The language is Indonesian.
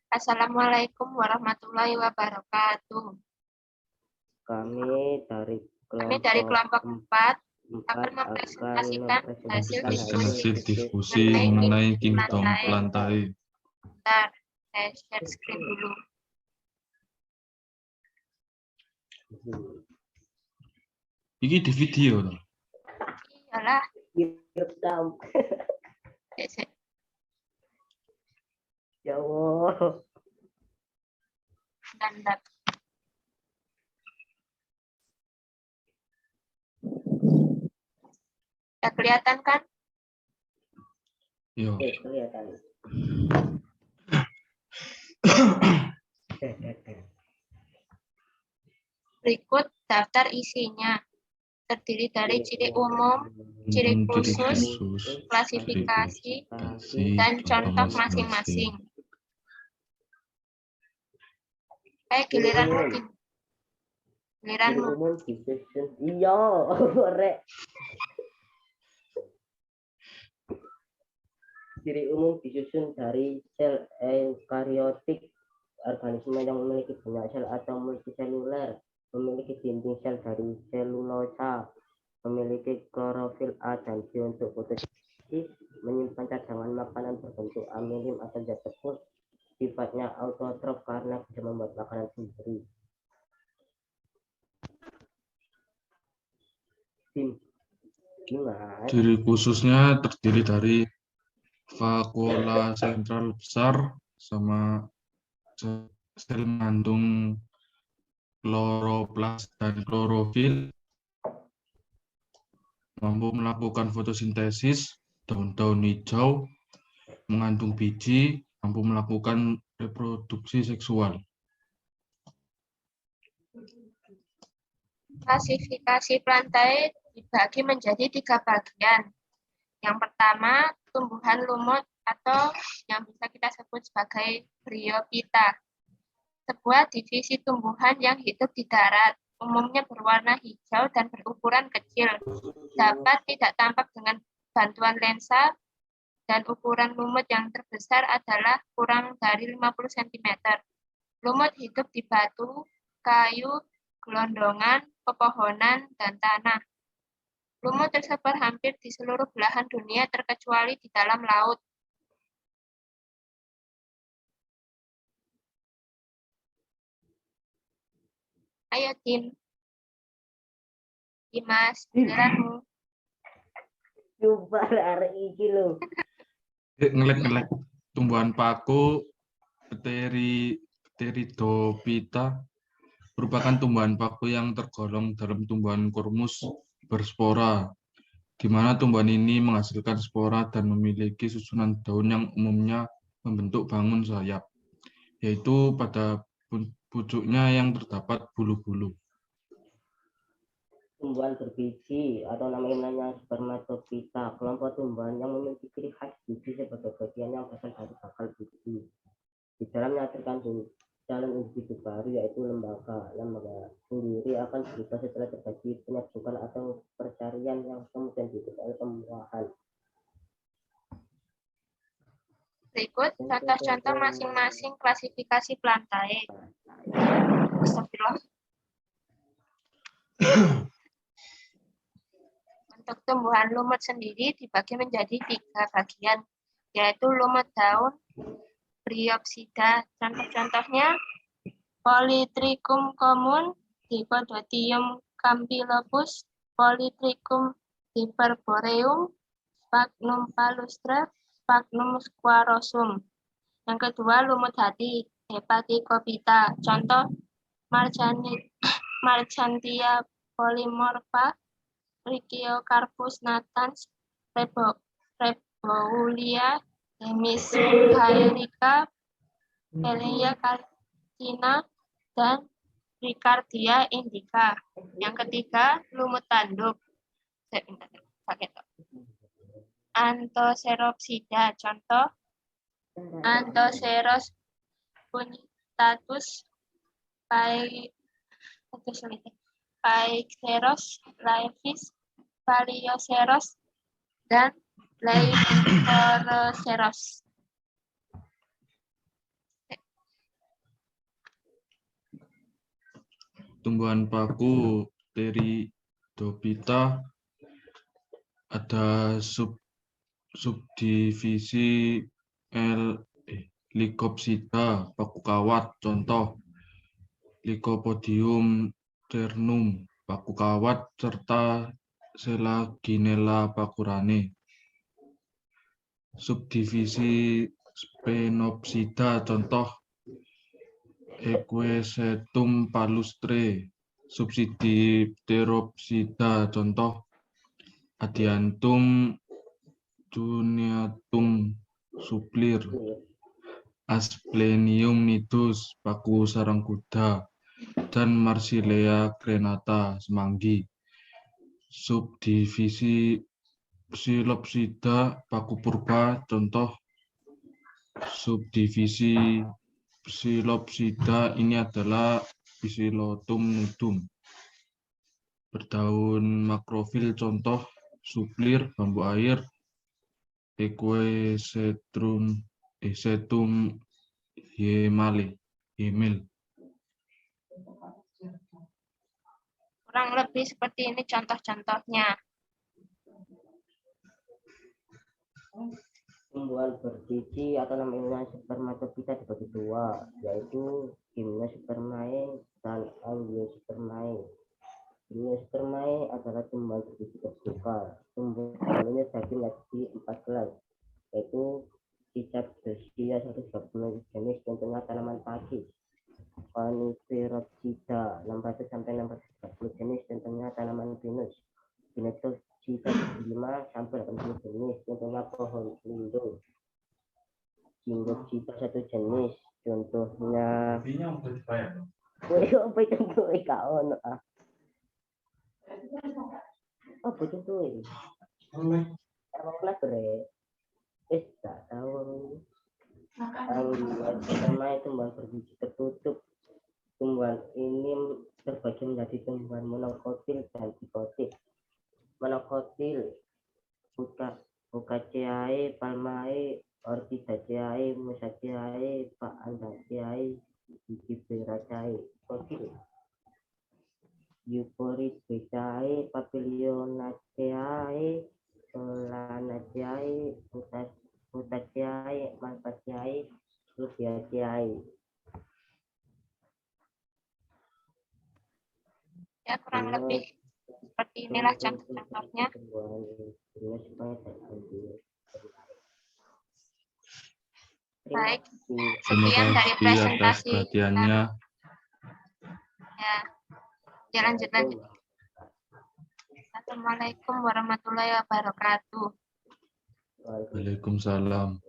Assalamualaikum warahmatullahi wabarakatuh. Kami dari Kami dari kelompok 4 akan akan mempresentasikan hasil mempresentasikan diskusi mengenai kingdom lantai. Bentar, saya share screen dulu. Ini di video loh. Iyalah. direkam. Cek. Ya Allah. Bentar. Sudah kelihatan kan? Yo. Kelihatan. Berikut daftar isinya. Terdiri dari ciri umum, ciri khusus, klasifikasi, dan contoh masing-masing. Giliranmu. Ciri umum disusun. Iya, rek. Ciri umum disusun dari sel eukariotik, organisme yang memiliki banyak sel atau multiseluler, memiliki dinding sel dari selulosa, memiliki klorofil A dan B untuk fotosintesis, menyimpan cadangan makanan berbentuk amilin atau zat tersebut, sifatnya autotrof karena bisa membuat makanan sendiri. Ciri khususnya terdiri dari vakuola sentral besar sama sel mengandung kloroplas dan klorofil, mampu melakukan fotosintesis, daun-daun hijau, mengandung biji, mampu melakukan reproduksi seksual. Klasifikasi plantae dibagi menjadi 3 bagian. Yang pertama, tumbuhan lumut atau yang bisa kita sebut sebagai bryophyta. Sebuah divisi tumbuhan yang hidup di darat, umumnya berwarna hijau dan berukuran kecil. Dapat tidak tampak dengan bantuan lensa dan ukuran lumut yang terbesar adalah kurang dari 50 cm. Lumut hidup di batu, kayu, gelondongan, pepohonan, dan tanah. Lumut tersebar hampir di seluruh belahan dunia terkecuali di dalam laut. Ayo tim. Dimas, giliranmu. Coba hari ini lo. Ngelek-ngelek. Tumbuhan paku Pteridophyta merupakan tumbuhan paku yang tergolong dalam tumbuhan kormus berspora, di mana tumbuhan ini menghasilkan spora dan memiliki susunan daun yang umumnya membentuk bangun sayap, yaitu pada pucuknya yang terdapat bulu-bulu. Tumbuhan berbiji atau nama ilmiahnya spermatophyta, kelompok tumbuhan yang memiliki ciri khas biji sebagai bagian yang berasal dari bakal biji. Di dalamnya terkandung calon individu baru, yaitu lembaga. Lembaga sendiri akan berubah setelah terjadi penyerbukan atau percarian yang kemudian diikuti oleh pembuahan. Berikut contoh-contoh masing-masing klasifikasi plantae. Astagfirullah. Untuk tumbuhan lumut sendiri dibagi menjadi 3 bagian, yaitu lumut daun, Bryopsida. Contoh-contohnya Polytrichum commun, Dipodotium campylopus, Polytrichum hyperboreum, Sphagnum palustre, Sphagnum squarosum. Yang kedua, lumut hati, Hepaticophyta. Contoh Marchantia polymorpha, Rhiziocarpus natans, Reboulia, Hemischaerica, Helenia carcina, dan Riccardia indica. Yang ketiga, lumut tanduk. Anthoceropsida. Contoh Anthoceros punctatus, Paixeros laevis, Palioceros, dan Leiphoroceros. tumbuhan paku Pteridophyta ada subdivisi Lycopsida, paku kawat, contoh Lycopodium ternum, paku kawat, serta Selaginella pakurane. Subdivisi Sphenopsida, contoh Equisetum palustre. Subsidi Pteropsida, contoh Adiantum juniatum suplir. Asplenium nidus, paku sarang kuda, dan Marsilea crenata, semanggi. Subdivisi Psilopsida, paku purba, contoh subdivisi Psilopsida ini adalah Psilotum nudum. Berdaun makrofil, contoh suplir, bambu air, Equisetum Hemil. Kurang lebih seperti ini contoh-contohnya. Tumbuhan berbiji atau namanya spermatopita dibagi dua, yaitu Gymnospermae dan Angiospermae. Gymnospermae adalah tumbuhan berbiji terbuka. Tumbuhan ini daging di 14, yaitu cicak berusia 120 jenis, contohnya tanaman pakis. Coniferopsida 600 sampai 640 jenis, contohnya tanaman pinus. Pinetopsida 5 sampai 80 jenis, contohnya pohon lindung. Gingopsida 1 jenis, contohnya apa itu kaon apa itu emang bre tak tahu. Pertama tumbuhan berbiji tertutup. Tumbuhan ini terbagi menjadi tumbuhan monokotil dan dikotil. Monokotil Bucaceae, Palmae, Orchidaceae, Musaceae, Paacandaceae, Digiberaceae. Kotil Euphorbidaceae, Papilionaceae, Solanaceae, Mutaceae, Malvaceae, Rubiaceae. Ya, kurang lebih seperti inilah contoh-contohnya. Baik, Terima sekian dari kasih atas presentasi. perhatiannya. Ya, lanjut. Assalamualaikum warahmatullahi wabarakatuh. Waalaikumsalam.